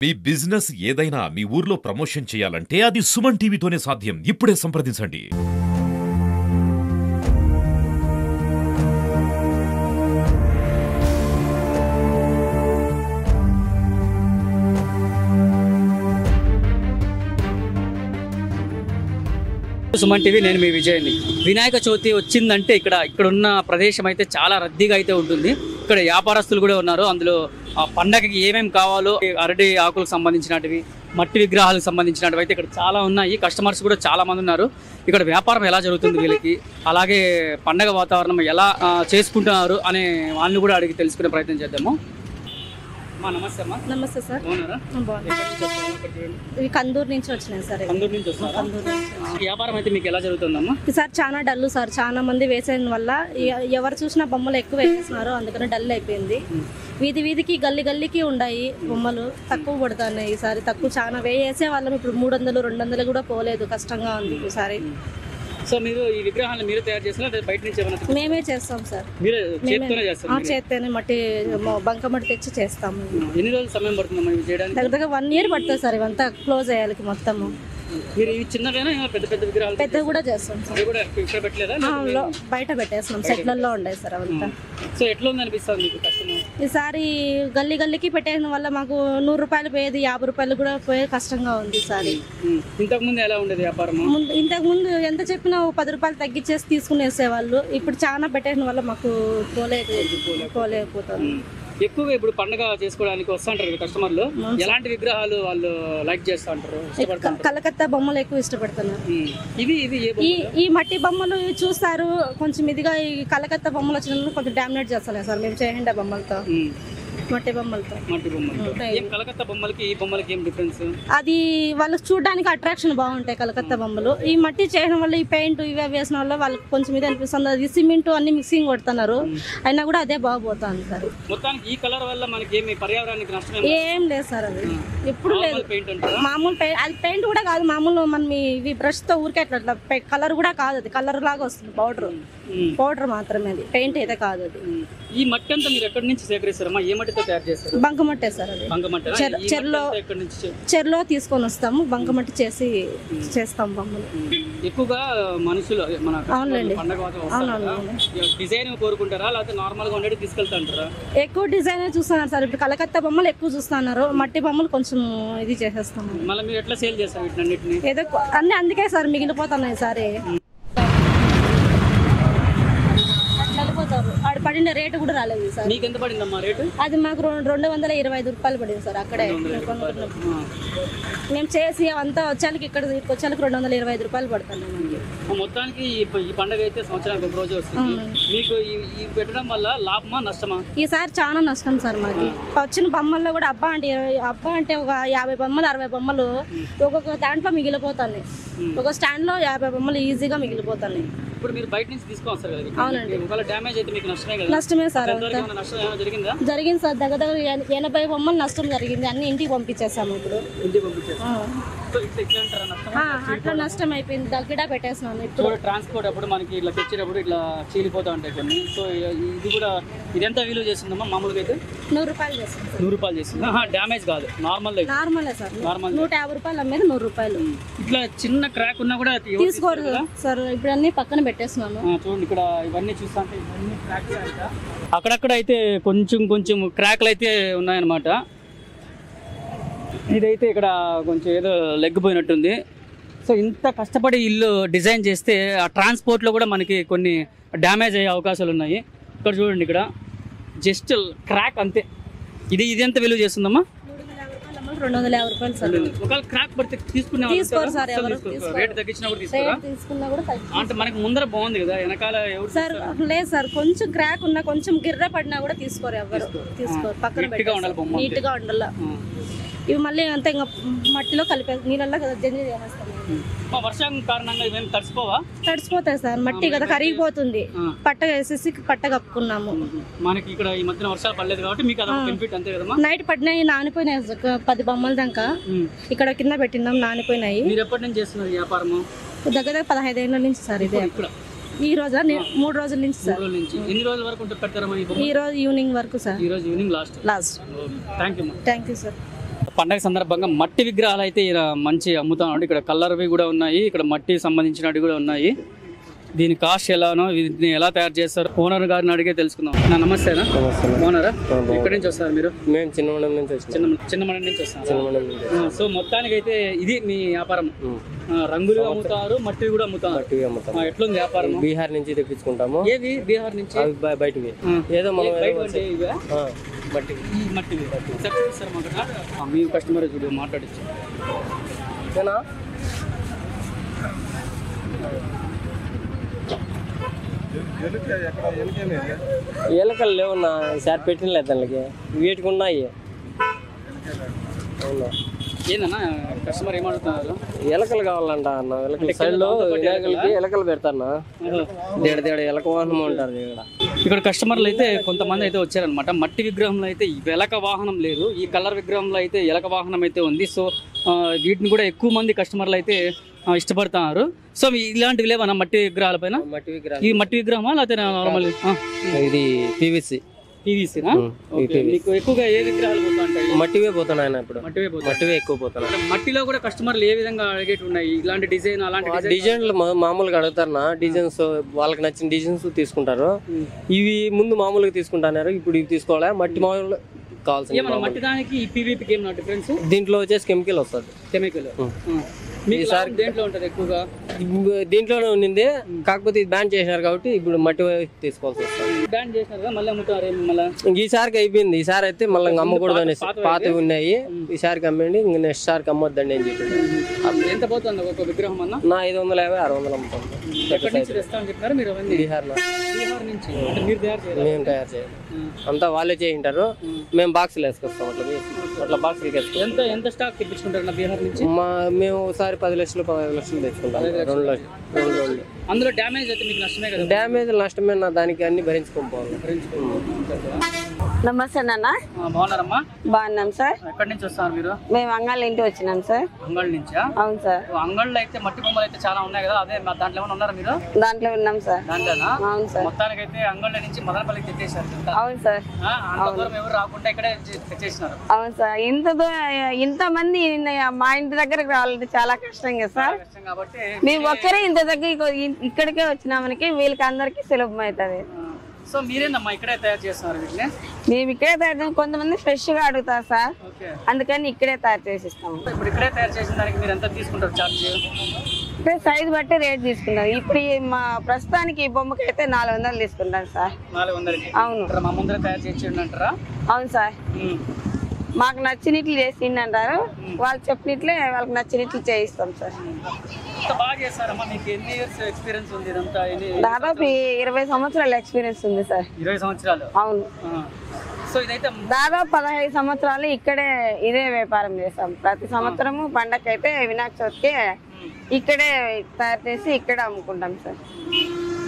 మీ business ఏదైనా మీ ఊర్లో promotion చేయాలంటే అది సుమన్ టీవీతోనే సాధ్యం. ఇప్పుడే సంప్రదించండి. సుమన్ టీవీ, నేను మీ విజయ్ని. వినాయక చవితి వచ్చిందంటే ఇక్కడున్న ప్రదేశం అయితే చాలా రద్దీగా అయితే ఉంటుంది. ఇక్కడ వ్యాపారస్తులు కూడా ఉన్నారు. అందులో ఆ పండగకి ఏమేమి కావాలో అరటి ఆకులకు సంబంధించినవి, మట్టి విగ్రహాలకు సంబంధించినవి అయితే ఇక్కడ చాలా ఉన్నాయి. కస్టమర్స్ కూడా చాలా మంది ఉన్నారు. ఇక్కడ వ్యాపారం ఎలా జరుగుతుంది వీళ్ళకి, అలాగే పండగ వాతావరణం ఎలా చేసుకుంటున్నారు అనే వాళ్ళని కూడా అడిగి తెలుసుకునే ప్రయత్నం చేద్దాము. నమస్తే అమ్మా. నమస్తే సార్. బాగున్నారా? కందూరు నుంచి వచ్చినాయి సార్. కందూరు నుంచి వస్తున్నారు. వ్యాపారం అయితే మీకు ఎలా జరుగుతుందమ్మా? సార్ చాలా డల్ సార్. చాలా మంది వేసేయడం వల్ల ఎవరు చూసినా బొమ్మలు ఎక్కువ వేసేస్తున్నారు, అందుకని డల్ అయిపోయింది. వీధి వీధికి గల్లి గల్లికి ఉన్నాయి బొమ్మలు, తక్కువ పడుతున్నాయి ఈసారి. తక్కువ చాలా వేసే వాళ్ళం ఇప్పుడు 300 200 కూడా పోలేదు. కష్టంగా ఉంది ఈసారి. సో మీరు ఈ విగ్రహాలను మీరు తయారు చేస్తారా లేదా బయట నుంచి ఏమైనా? మేమే చేస్తాం సార్. మీరు చేత్తోనే చేస్తారా? చేత్తోనే మట్టి బంక మట్టి తెచ్చి చేస్తాము. ఎన్ని రోజులు సమయం పడుతుందమ్మా ఇవి చేయడానికి? దగ్గర 1 year పడుతుంది సార్ ఇవంతా క్లోజ్ అయ్యాలి మొత్తము. మీరు ఇవి చిన్నవేనా పెద్ద పెద్ద విగ్రహాలు? పెద్ద కూడా చేస్తాం సార్. కూడా ఇక్కడ పెట్టలేదా? బయట పెట్టేస్తున్నాం, సెట్లలో ఉన్నాయి సార్ అవంతా. సో ఎట్లా ఉంది అనిపిస్తుంది మీకు కష్టం? ఈసారి గల్లీ గల్లీకి పెట్టేయడం వల్ల మాకు 100 రూపాయలు పోయేది 50 రూపాయలు కూడా పోయే కష్టంగా ఉంది ఈసారి. ఇంతకు ముందు ఎలా ఉండేది వ్యాపారం? ఇంతకు ముందు ఎంత చెప్పినా 10 రూపాయలు తగ్గించేసి తీసుకునేసేవాళ్ళు. ఇప్పుడు చాలా పెట్టేయడం వల్ల మాకు పోలేకపోతారు. ఎక్కువగా ఇప్పుడు పండుగ చేసుకోవడానికి వస్తుంటారు కస్టమర్లు. ఎలాంటి విగ్రహాలు వాళ్ళు లైక్ చేస్తూ ఉంటారు? కలకత్తా బొమ్మలు ఎక్కువ ఇష్టపడుతున్నారు. ఈ మట్టి బొమ్మలు చూస్తారు కొంచెం ఇదిగా. ఈ కలకత్తా బొమ్మలు వచ్చిన కొంచెం డామినేట్ చేస్తలేదు సార్ మేము చేయండి బొమ్మలతో, మట్టి బొమ్మలతో. కలకత్తా బొమ్మలకి ఈ బొమ్మలకి ఏం డిఫరెన్స్? అది వాళ్ళకి చూడడానికి అట్రాక్షన్ బాగుంటాయి కలకత్తా బొమ్మలు. ఈ మట్టి చేయడం వల్ల ఈ పెయింట్ ఇవి వేసిన వల్ల వాళ్ళకి కొంచెం ఇది అనిపిస్తుంది. అది సిమెంట్ అన్ని మిక్సింగ్ కొడుతున్నారు, అయినా కూడా అదే బాగుపోతుంది సార్. మొత్తానికి ఈ కలర్ వల్ల మనకి ఏమి పర్యావరణానికి నష్టం ఏం లేదు సార్. అది ఎప్పుడు లేదు. మామూలు పెయింట్, అది పెయింట్ కూడా కాదు. మామూలు మనం ఇవి బ్రష్ తో ఊరికే అట్లా కలర్ కూడా కాదు. అది కలర్ లాగా వస్తుంది, పౌడర్ మాత్రమే, అది పెయింట్ అయితే కాదు. అది ఈ మట్టి అంతా మీరు ఎక్కడి నుంచి సేకరిస్తారమ్మా? ఏ మట్టితో తయారు చేస్తారు? బంకమట్టే సార్. అది చెరులో తీసుకొని వస్తాము, బంకమట్టి చేసి చేస్తాం బొమ్మలు. ఎక్కువగా మనుషులు మన అవునండి డిజైన్ కోరుకుంటారా లేకపోతే నార్మల్ గా ఉండేది తీసుకెళ్తాంటారా? ఎక్కువ డిజైన్ చూస్తున్నారు సార్. ఇప్పుడు కలకత్తా బొమ్మలు ఎక్కువ చూస్తున్నారు, మట్టి బొమ్మలు కొంచెం ఇది చేసేస్తాం. మళ్ళీ మీరు ఎట్లా సేల్ చేస్తారు వీటిని? ఏదో అన్ని అందుకే సార్ మిగిలిపోతున్నాయి సార్. ఆడ పడిన రేటు కూడా రాలేదు సార్. మీకు ఎంత పడిందమ్మా రేటు? అది మాకు 225 రూపాయలు పడింది సార్. అక్కడే మేము చేసి అంతా వచ్చానికి ఇక్కడ వచ్చానికి 225 రూపాయలు పడుతుంది. మొత్తానికి ఈ పండుగ అయితే సంవత్సరానికి ఒక రోజు వస్తుంది. మీకు ఈ పెట్టడం వల్ల లాభమా నష్టమా? ఈసారి చాలా నష్టం సార్. మాకు వచ్చిన బొమ్మల్లో కూడా అబ్బా అంటే ఒక 50 బొమ్మలు 60 బొమ్మలు ఒక్కొక్క దాంట్లో మిగిలిపోతాయి. ఒక స్టాండ్ లో 50 బొమ్మలు ఈజీగా మిగిలిపోతాయి. ఇప్పుడు మీరు బయట నుంచి తీసుకొస్తారు కదా? అవునండి. ఒకవేళ డ్యామేజ్ అయితే మీకు నష్టమే కదా? నష్టమే సార్. జరిగింది సార్. దగ్గర 80 బొమ్మలు నష్టం జరిగింది. అన్ని ఇంటికి పంపించేసాము. ఇప్పుడు అట్లా నష్టం అయిపోయింది. దగ్గర పెట్టేస్తున్నాను. ఇప్పుడు ట్రాన్స్పోర్ట్ అప్పుడు మనకి ఇట్లా తెచ్చేటప్పుడు ఇట్లా చీలిపోతా ఉంటాయి కొన్ని. సో ఇది కూడా ఇది ఎంత విలువ చేస్తుందమ్మా? మామూలుగా అయితే 100 రూపాయలు చేస్తుంది. 100 రూపాయలు చేస్తుంది. డ్యామేజ్ కాదు, నార్మలే సార్. 150 రూపాయలు అమ్మేది 100 రూపాయలు. ఇట్లా చిన్న క్రాక్ ఉన్నా కూడా తీసుకోరు సార్. ఇప్పుడు అన్ని పక్కన పెట్టేస్తున్నాను. చూడండి ఇక్కడ ఇవన్నీ చూస్తా అంటే ఇవన్నీ క్రాక్స్. అక్కడక్కడ అయితే కొంచెం క్రాక్లు అయితే ఉన్నాయన్నమాట. ఇదైతే ఇక్కడ కొంచెం ఏదో లెగ్ పోయినట్టుంది. సో ఇంత కష్టపడి ఇల్లు డిజైన్ చేస్తే ఆ ట్రాన్స్పోర్ట్లో కూడా మనకి కొన్ని డ్యామేజ్ అయ్యే అవకాశాలు ఉన్నాయి. ఇక్కడ చూడండి, ఇక్కడ జస్ట్ క్రాక్ అంతే. ఇది ఎంత విలువ చేస్తుందమ్మా? 250 రూపాయలు సార్. ఒకవేళ క్రాక్ పడితే తీసుకోరు సార్. రేటు తగ్గించినప్పుడు తీసుకున్నా కూడా అంటే మనకి ముందర బాగుంది కదా, వెనకాల ఎవరు సార్? లేదు సార్, కొంచెం క్రాక్ ఉన్నా కొంచెం గిర్ర పడినా కూడా తీసుకోరు ఎవరు. తీసుకోరు. పక్కన నీట్ గా ఉండాలి. ఇవి మళ్ళీ అంతా ఇంకా మట్టిలో కలిపే నీళ్ళల్లో కదా జంజి చేసేస్తాం. వర్షం కారణంగా ఇవేం తడిసిపోతాయి సార్. మట్టి కదా కరిగిపోతుంది. పట్ట వేసేసి పట్ట కప్పుకున్నాము. మనకి ఇక్కడ ఈ మధ్యన వర్షాలు పడలేదు కాబట్టి మీకు బెనిఫిట్ అంతే కదమ్మా. నైట్ పడినాయి, నానిపోయినాయి. 10 బొమ్మల దాకా ఇక్కడ కింద పెట్టినాం, నానిపోయినాయి. మీరు ఎప్పటి నుంచి చేస్తున్నారు వ్యాపారము? దగ్గర 15 ఏళ్ళ నుంచి సార్. ఇదే ఈ రోజు 3 రోజుల నుంచి సార్. ఎన్ని రోజుల వరకు పెడతారమ్మా? ఈ రోజు ఈవినింగ్ వరకు సార్. ఈ రోజు evening last. Thank you sir. పండగ సందర్భంగా మట్టి విగ్రహాలు అయితే మంచి అమ్ముతాను. ఇక్కడ కలర్వి కూడా ఉన్నాయి, ఇక్కడ మట్టి సంబంధించినవి కూడా ఉన్నాయి. దీని కాస్ట్ ఎలానో, వీటిని ఎలా తయారు చేస్తారు ఓనర్ గారిని అడిగే తెలుసుకుందాం. నమస్తేనా ఓనరా, ఎక్కడి నుంచి వస్తారు మీరు? మేము చిన్నమండం నుంచి వచ్చాం. చిన్నమండం నుంచి వస్తాం. సో మొత్తానికి అయితే ఇది మీ వ్యాపారం, రంగులు అమ్ముతారు, మట్టి కూడా అమ్ముతారు. ఎట్లుంది వ్యాపారం? బీహార్ నుంచి తెప్పించుకుంటాము. ఏవి బీహార్ నుంచి? బయటవి ఏదో మనం మట్టి మీ కస్టమర్ చూడు మాట్లాడచ్చు. ఎలకలు లేవన్నా సార్ పెట్టినలేదు దానికి, వీటికి ఉన్నాయి. అవునా ఏందన్నా కస్టమర్ ఏమడుతున్నారు? ఎలకలు కావాలంట అన్న. ఎలకలు సైడ్ లో వినాయకులకి ఎలకలు పెడతానా, దేడ ఎలక వాహనం ఉంటారు ఇక్కడ కస్టమర్లు అయితే కొంతమంది అయితే వచ్చారనమాట. మట్టి విగ్రహంలో అయితే ఎలక వాహనం లేదు, ఈ కలర్ విగ్రహంలో అయితే ఎలక వాహనం అయితే ఉంది. సో వీటిని కూడా ఎక్కువ మంది కస్టమర్లు అయితే ఇష్టపడుతున్నారు. సో ఇలాంటివి లేవన్నా మట్టి విగ్రహాల పైన? ఈ మట్టి విగ్రహమా లేకపోతే నార్మల్? ఇది పీవీసీ. పీవీసీనా? మీకు ఎక్కువగా ఏ విగ్రహాలు పోతుంటాయి? మట్టివే పోతున్నాయి ఇప్పుడు. మట్టివే ఎక్కువ పోతున్నాయి. మట్టిలో కూడా కస్టమర్లు ఏ విధంగా అడిగేటి ఉన్నాయి? ఇలాంటి డిజైన్, అలాంటి డిజైన్లు మామూలుగా అడుగుతారు. డిజైన్స్ వాళ్ళకి నచ్చిన డిజైన్స్ తీసుకుంటారు. ఇవి ముందు మామూలుగా తీసుకుంటున్నారు, ఇప్పుడు ఇవి తీసుకోవాలి. మట్టి మామూలు కావాల్సిన మట్టి దానికి ఈ పీవీపీకి ఏమన్నా డిఫరెన్స్? దీంట్లో వచ్చేసి కెమికల్ వస్తుంది. కెమికల్ ఈసారి దేంట్లో ఉంటుంది ఎక్కువగా? దీంట్లోనే ఉన్నింది, కాకపోతే ఇది బ్యాన్ చేసినారు కాబట్టి ఇప్పుడు మట్టి తీసుకోవాల్సి వస్తుంది. బ్యాన్ చేసినారు మళ్ళీ అమ్ముతారు మళ్ళీ? ఈసారికి అయిపోయింది. ఈసారి అయితే మళ్ళీ అమ్మకూడదు అనేసి పాతవి ఉన్నాయి. ఈసారికి అమ్మండి, ఇంక నెక్స్ట్ సారికి అమ్మొద్దండి అని చెప్పి. ఎంత పోతుంది ఒక విగ్రహం అన్న? నా 550, 600 అమ్ముతాం. బీహార్ నుంచి మేము తయారు చేయాలి, అంతా వాళ్ళే చేయింటారు. మేము బాక్సులు వేసుకొస్తాం. అట్లా బాక్సులు వేసుకొస్తాం. ఎంత స్టాక్ తెప్పించుకుంటారు బీహార్ నుంచి? మేము ఒకసారి 10 లక్షలు 15 లక్షలు తెచ్చుకుంటాం. 2 లక్షలు. అందులో డ్యామేజ్ అయితే మీకు నష్టమే కదా? డ్యామేజ్ నష్టమే, దానికి అన్ని భరించుకోవాలి. నమస్తే నాన్న. బాగున్నారమ్మా? బాగున్నాం సార్. ఎక్కడి నుంచి వస్తారు మీరు? మేము అంగళ్ళ ఇంటి వచ్చినాం సార్. అంగళ్ళ నుంచా? అవును సార్. అంగళ్ళలో అయితే మట్టి బొమ్మలు అయితే చాలా ఉన్నాయి కదా, అదే దాంట్లో ఏమైనా ఉన్నారా మీరు? దాంట్లో ఉన్నాం సార్. దాంట్లోనా? అవును సార్. మొత్తానికి అయితే అంగళ్ళ నుంచి మదనపల్లికి తెచ్చేసారు. అవును సార్. అంత దూరం ఎవరు రాకుండా ఇక్కడే తెచ్చేసినారు. అవును సార్. ఇంత మంది మా ఇంటి దగ్గరకు రావాలంటే చాలా కష్టం కదా సార్. కాబట్టి మేము ఒక్కరే ఇంత దగ్గర ఇక్కడికే వచ్చినామనికి వీళ్ళకి అందరికి సులభం అవుతుంది. సో మీరేనమ్మా ఇక్కడే తయారు చేస్తున్నారు వీటిని? మేము ఇక్కడే తయారు చేస్తాం. కొంతమంది ఫ్రెష్ గా అడుగుతారు సార్, అందుకని ఇక్కడే తయారు చేసి ఇస్తాము. ఇప్పుడు ఇక్కడే తయారు చేసిన దానికి మీరు ఎంత తీసుకుంటారు ఛార్జ్? ఇక్కడ సైజ్ బట్టి రేట్ తీసుకుంటాం. ఇప్పుడు మా ప్రస్తుతానికి ఈ బొమ్మకి అయితే 400 తీసుకుంటాం సార్. 400? అవును. మా ముందర తయారు చేసి అంటారా? అవును సార్. మాకు నచ్చినట్లు చేసి అంటారు, వాళ్ళు చెప్పినట్లే వాళ్ళకి నచ్చినట్లు చేయిస్తాం సార్. దాదాపు 20 సంవత్సరాల ఎక్స్పీరియన్స్ ఉంది సార్. 20 సంవత్సరాలు? అవును. సో ఇదైతే దాదాపు 15 సంవత్సరాలు ఇక్కడే ఇదే వ్యాపారం చేస్తాం. ప్రతి సంవత్సరము పండగ అయితే వినాయక చవితికి ఇక్కడే తయారు చేసి ఇక్కడే అమ్ముకుంటాం సార్.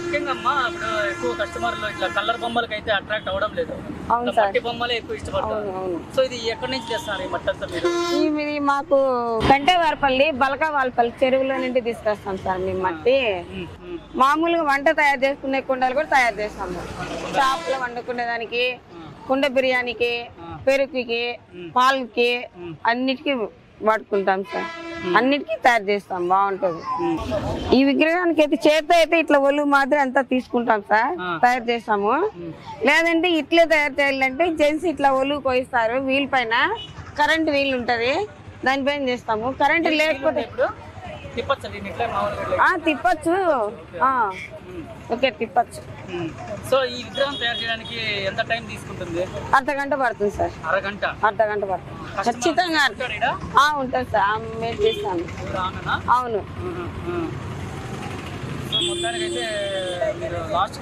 ముఖ్యంగా ఇప్పుడు ఎక్కువ కస్టమర్లు ఇట్లా కలర్ బొమ్మలకి అయితే అట్రాక్ట్ అవ్వడం లేదు. అవును సార్. మట్టి బొమ్మలే ఎక్కువ ఇష్టపడతారు. సో ఇది ఎక్కడి నుంచి చేస్తున్నారు ఈ మట్టి అంతా మీరు? ఇది మాకు కంటేవారపల్లి, బలకావాలపల్లి చెరువులో నుండి తీసుకొస్తాం సార్ మేము మట్టి. మామూలుగా వంట తయారు చేసుకునే కుండలు కూడా తయారు చేస్తాము. షాప్లో వండుకునేదానికి, కుండ బిర్యానీకి, పెరుగుకి, పాలకి అన్నిటికీ వాడుకుంటాం సార్. అన్నిటికీ తయారు చేస్తాం, బాగుంటుంది. ఈ విగ్రహానికి అయితే చేత అయితే ఇట్లా ఒళ్ళు మాదిరి అంతా తీసుకుంటాం సార్, తయారు చేస్తాము. లేదంటే ఇట్లే తయారు చేయాలంటే జెంట్స్ ఇట్లా ఒళ్ళు కోయిస్తారు. వీల్ పైన కరెంట్ వీల్ ఉంటది, దానిపైన చేస్తాము. కరెంట్ లేకపోతే తిప్పచ్చు. ఓకే, తిప్పచ్చు. సో ఈ విగ్రహం తయారు చేయడానికి ఎంత టైం తీసుకుంటుంది? అర్ధగంట పడుతుంది సార్. అరగంట? అర్ధగంట పడుతుంది ఖచ్చితంగా. ఉంటుంది సార్, మేము చేస్తాను. అవును. మొత్తానికైతే మీరు లాస్ట్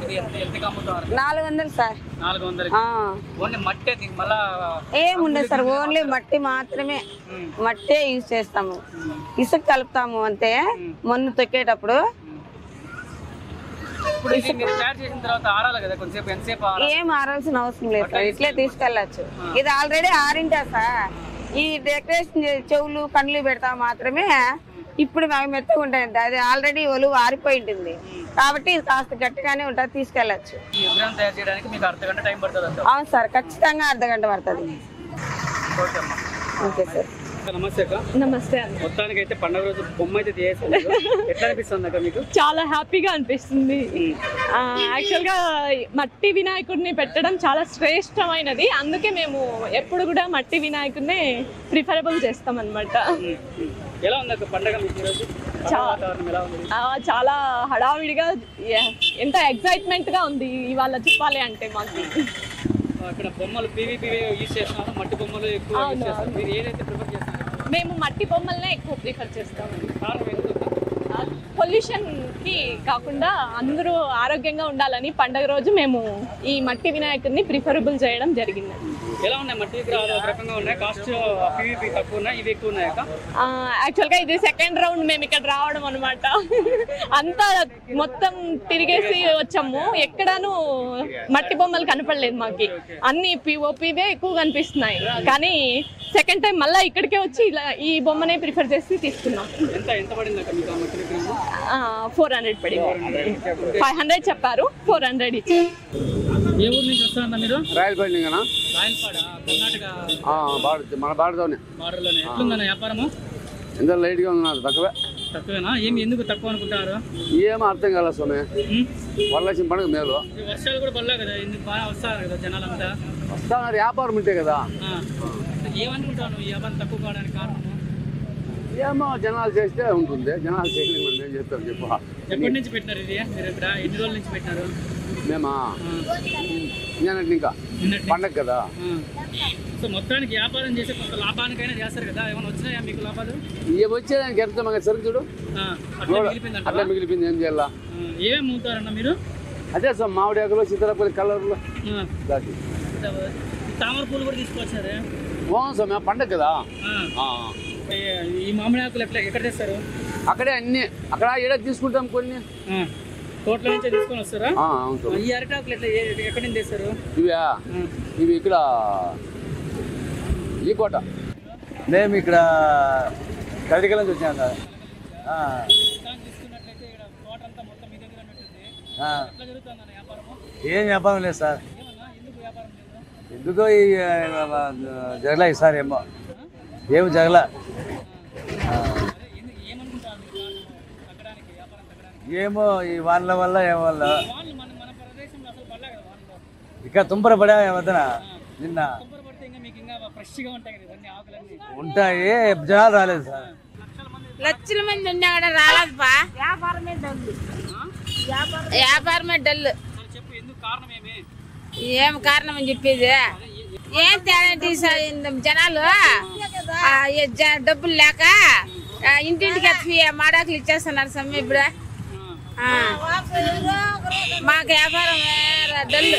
400 సార్. 400? ఓన్లీ మట్టే మళ్ళా ఏముండదు సార్, ఓన్లీ మట్టి మాత్రమే. మట్టే యూజ్ చేస్తాము, ఇసుక కలుపుతాము అంతే మొన్ను తొక్కేటప్పుడు. ఏం ఆరాల్సిన అవసరం లేదు సార్, ఇట్లే తీసుకెళ్ళచ్చు. ఇది ఆల్రెడీ ఆరింటా సార్. ఈ డెకరేషన్ చెవులు కళ్ళు పెడతా మాత్రమే ఇప్పుడు మేము మెత్తగా ఉంటాయి. అది ఆల్రెడీ ఒలువు ఆరిపోయి ఉంటుంది కాబట్టి ఇది కాస్త గట్టిగానే ఉంటుంది, తీసుకెళ్ళచ్చు. అవును సార్, ఖచ్చితంగా అర్ధగంట పడుతుంది. Okay sir. నమస్తే అక్క. నమస్తే అన్న. మొత్తానికి అయితే పండుగ రోజు బొమ్మ అయితే చేసేసారు. ఎట్లా అనిపిస్తుంది అక్క మీకు? చాలా హ్యాపీగా అనిపిస్తుంది. యాక్చువల్గా మట్టి వినాయకుడిని పెట్టడం చాలా శ్రేష్టమైనది. అందుకే మేము ఎప్పుడు కూడా మట్టి వినాయకుడిని ప్రిఫరబుల్ చేస్తాం అనమాట. ఎలా ఉంది అక్క పండుగ మీకు ఈరోజు? చాలా హడావిడిగా, ఎంత ఎక్సైట్మెంట్ గా ఉంది ఇవాళ చెప్పాలి అంటే మాకు. ఇక్కడ బొమ్మలు పీవీపీ యూజ్ చేస్తున్నారు, మట్టి బొమ్మలు ఎక్కువ యూజ్ చేస్తారు. మీరు ఏదైతే ప్రిఫర్ చేస్తున్నారు? మేము మట్టి బొమ్మలనే ఎక్కువ ప్రిఫర్ చేస్తామండి. కారణం ఎందుకు? పొల్యూషన్ కి కాకుండా అందరూ ఆరోగ్యంగా ఉండాలని పండగ రోజు మేము ఈ మట్టి వినాయకుడిని ప్రిఫరబుల్ చేయడం జరిగింది. ఎలా ఉన్నాయి మట్టి విగ్రహాలు? ఒక రకంగా ఉన్నాయి, కాస్ట్ పీవీపీ తక్కువ ఉన్నాయి, ఇవి ఎక్కువ ఉన్నాయా? యాక్చువల్గా ఇది సెకండ్ రౌండ్ మేము ఇక్కడ రావడం అనమాట. అంతా మొత్తం తిరిగేసి వచ్చాము, ఎక్కడాను మట్టి బొమ్మలు కనపడలేదు మాకి. అన్ని పిఓపివే ఎక్కువ కనిపిస్తున్నాయి. కానీ సెకండ్ టైం మళ్ళీ ఇక్కడికే వచ్చి ఇలా ఈ బొమ్మనే ప్రిఫర్ చేసి తీసుకున్నాం. ఎంత పడింది అక్కడ మీకు మట్టి విగ్రహం? 400 పడింది. 500 చెప్పారు, 400 ఇచ్చారు. ఏ ఊరు నుంచి వస్తారన్నా మీరు? రాయలపాడు రాయలపాడ, కర్ణాటక మన బాడతోనే. బార్డర్లోనే. ఎట్లుందన్న వ్యాపారము? ఎంత లైట్గా ఉన్నారు, తక్కువేనా? ఏమి ఎందుకు తక్కువ అనుకుంటారు? ఏమో అర్థం కాల స్వామి. వరలక్ష్మి పండుగ మేలు. వర్షాలు కూడా పడలే కదా, ఎందుకు బాగా వస్తారు కదా జనాలంతా? వస్తున్నారు, వ్యాపారం ఉంటే కదా. ఏమనుకుంటాను ఈ వ్యాపారం తక్కువ కావడానికి కారణము? ఏమో జనాలు చేస్తే ఉంటుంది, జనాలు చేయలేదు. మనం ఏం చెప్తాం చెప్పు. ఎప్పటి నుంచి పెట్టినారు ఇది? మీరు ఇక్కడ ఎన్ని రోజుల నుంచి పెట్టినారు? మేమా నిన్నటి ఇంకా పండగ కదా. సో మొత్తానికి వ్యాపారం చేసే కొంత లాభానికైనా చేస్తారు కదా, ఏమైనా వచ్చినాయా మీకు లాభాలు? ఇవి వచ్చేదానికి ఎంత మాకు సరుకు చూడు, అట్లా మిగిలిపోయింది. ఏం చేయాలా? ఏమేమి అమ్ముతారన్న మీరు? అదే సార్ మామిడి ఆకులు, సీతారాపల్లి కలర్లు, తామర పూలు కూడా తీసుకొచ్చారు. బాగుంది సార్, పండగ కదా. ఈ మామిడి ఆకులు ఎక్కడ తెస్తారు? అక్కడే అన్ని, అక్కడ ఏడా తీసుకుంటాం కొన్ని. తోటల నుంచే తీసుకొని వస్తారా? అవును సార్. ఈ అరటాకులు ఎక్కడి నుంచి తెస్తారు? ఇవి ఇక్కడ ఈ కోట. మేము ఇక్కడ కడికల నుంచి వచ్చాం కదా. తీసుకున్నట్లయితే ఇక్కడ తోట అంతా మొత్తం మీ దగ్గర ఉంటుంది. ఎట్లా జరుగుతుందన్న వ్యాపారము? ఏం వ్యాపారం లేదు సార్. ఎందుకు వ్యాపారం లేదు? ఎందుకో ఈ జగల ఈసారి ఏమో ఏమి జగల. ఏమో ఈ వానల వల్ల ఏమల్ల ఇక్కడ తుంపర పడా వద్దన నిన్న ఉంటాయి, జనాలు రాలేదు సార్. లక్షల మంది ఉన్నా కూడా రాలేదు బా. వ్యాపారమే డల్. ఏం కారణం అని చెప్పేది? ఏం తేడా జనాలు డబ్బులు లేక ఇంటింటికి ఎత్తి మాడాకులు ఇచ్చేస్తున్నారు సమ్మె. ఇప్పుడు మాకు వ్యాపారం డల్.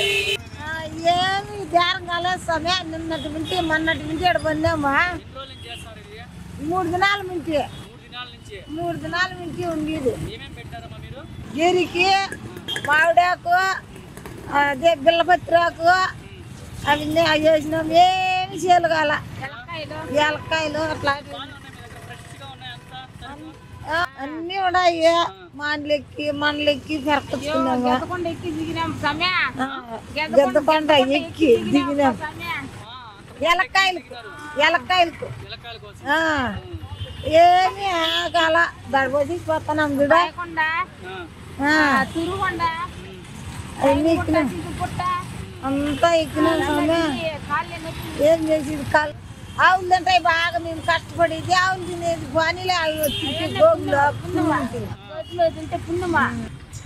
ఏమి బేరం కాలేదు సమే. నిన్నటి నుంచి మొన్నటి నుంచి ఇక్కడ పొందామా 3 దినాల నుంచి. 3 దినాల నుంచి ఉండేది. గిరికి, మామిడాకు, అదే బిల్లపత్రాకు అవన్నీ వేసినాం. ఏమి చేయాలి కాల. ఎలక్కాయలు అట్లా అన్నీ ఉన్నాయి. మనలెక్కి పెరకొచ్చుకున్నాము. గెద్దకొండ ఎక్కి దిగినాం. ఎలక్కాయలకు ఏమి కాల దడబోసి పోతున్నాం. అన్నీ ఎక్కినాం, అంతా ఎక్కినాం సమయ. ఏం చేసేది కాలు ఆవులు తింటాయి బాగా. మేము కష్టపడేది ఆవులు తినేది పనిలే. అవి తింటే పుణ్యమా.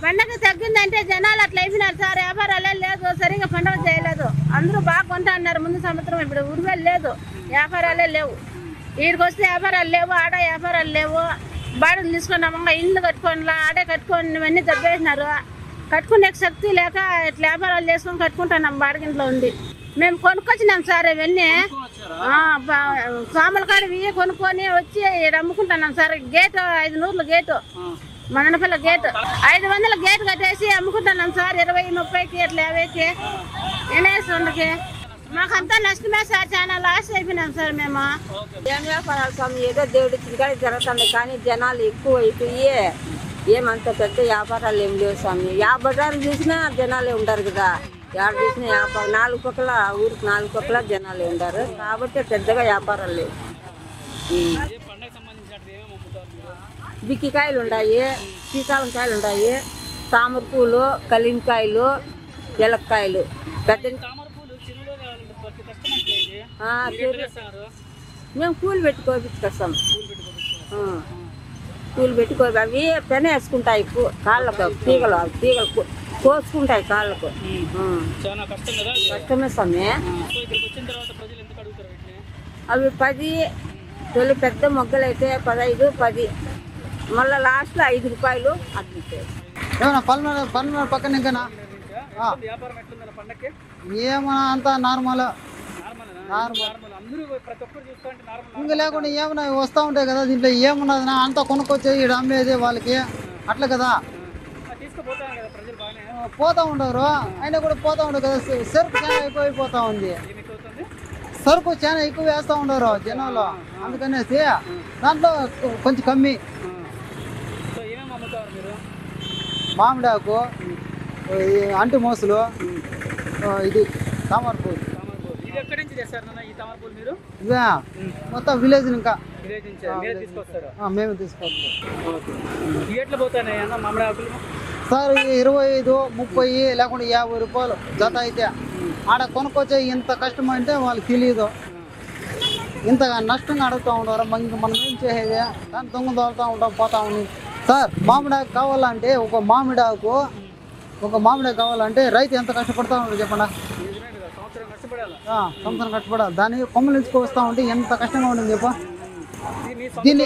పండగ తగ్గిందంటే జనాలు అట్లా అయిపోయినారు సార్. వ్యాపారాలే లేదు, సరిగా పండుగ చేయలేదు. అందరూ బాగా కొంటా అన్నారు ముందు సంవత్సరం. ఇప్పుడు ఉరువేలు లేదు, వ్యాపారాలే లేవు. వీడికి వస్తే వ్యాపారాలు లేవు, ఆడ వ్యాపారాలు లేవు. బాడలు తీసుకున్నాము, ఇల్లు కట్టుకోని ఆడే కట్టుకొని ఇవన్నీ దెబ్బేసినారు. కట్టుకునే శక్తి లేక ఇట్లా వ్యాపారాలు చేసుకొని కట్టుకుంటున్నాం బాడగింట్లో ఉంది. మేము కొనుక్కొచ్చినాం సార్ ఇవన్నీ. సాముల కాడ ఇవి కొనుక్కొని వచ్చి అమ్ముకుంటున్నాం sir. Gate 500 gate, Madanapalle gate 500 gate కట్టేసి అమ్ముకుంటున్నాం సార్. 20-30కి అట్లా 50కి ఎనేసి మాకంతా నష్టమే సార్. చాలా లాస్ అయిపోయినాం సార్ మేము. ఏం వ్యాపారాలు స్వామి, ఏదో దేవుడి తిరిగానే జరుగుతుంది. కానీ జనాలు ఎక్కువ అయిపోయి ఏమంత పెద్ద వ్యాపారాలు ఏం లేవు స్వామి. 50 చూసినా జనాలే ఉంటారు కదా. ఎవరు చూసిన వ్యాపారం 4 పక్కల ఊరికి 4 పక్కల జనాలు ఉండారు కాబట్టి పెద్దగా వ్యాపారాలు లేవు. బిక్కికాయలు ఉన్నాయి, శ్రీకాళంకాయలు ఉన్నాయి, తామర పూలు, కలింకాయలు, ఎలక్కాయలు. పెద్ద మేము పూలు పెట్టుకోపిస్తాం. పూలు పెట్టుకో అవి పెన వేసుకుంటాయి కాళ్ళకు, తీగలు కోసుకుంటాయి కాళ్ళకు. కష్టమే సమ్మె. అవి 10 తొలి పెద్ద మొగ్గలు అయితే 15, 10 మళ్ళీ లాస్ట్లో 5 రూపాయలు అట్లుంటాయి. ఏమన్నా పల్నాడు పక్కన ఇంకనా ఏమన్నా అంతా నార్మల్ ఇంకా లేకుండా ఏమన్నా వస్తూ ఉంటాయి కదా దీంట్లో ఏమున్నది అంతా కొనుక్కొచ్చి ఇక్కడ అమ్మేది వాళ్ళకి అట్లా కదా పోతా ఉండరు. అయినా కూడా పోతా ఉండరు కదా. సరుకు చాలా ఎక్కువైపోతా ఉంది. సరుకు చాలా ఎక్కువ వేస్తూ ఉండరు జనాలు. అందుకనేసి దాంట్లో కొంచెం కమ్మి. మామిడాకు, అంటి మోసులు, ఇది తామర పూలు. ఇవే మొత్తం విలేజ్ ఇంకా మేము తీసుకొస్తాం సార్. 25, 30 లేకుండా 50 రూపాయలు జత అయితే ఆడ కొనుక్కొచ్చే. ఇంత కష్టం అంటే వాళ్ళకి తెలియదు. ఇంతగా నష్టంగా అడుగుతూ ఉంటారు. మనం ఏం చేసేది దాన్ని దొంగ దోలుతూ ఉంటాం, పోతా ఉంది. సార్ మామిడాకు కావాలంటే ఒక మామిడాకు కావాలంటే రైతు ఎంత కష్టపడతా ఉంటాడు చెప్పండి. సంవత్సరం కష్టపడాలి. దాన్ని కొమ్మలు ఇచ్చుకొస్తా ఉంటే ఎంత కష్టంగా ఉంటుంది చెప్ప. దీన్ని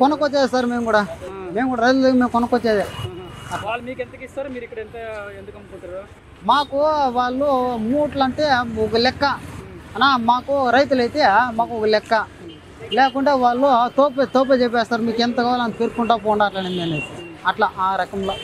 కొనుక్కొచ్చేది సార్. మేము కూడా రైతులు మేము కొనుక్కొచ్చేది. మాకు వాళ్ళు మూట్లు అంటే ఒక లెక్క అన్నా. మాకు రైతులు అయితే మాకు ఒక లెక్క. లేకుంటే వాళ్ళు తోపే చెప్పేస్తారు. మీకు ఎంత కావాలో అంత పెరుక్కుంటా పోండి అట్లా. అట్లా ఆ రకంలో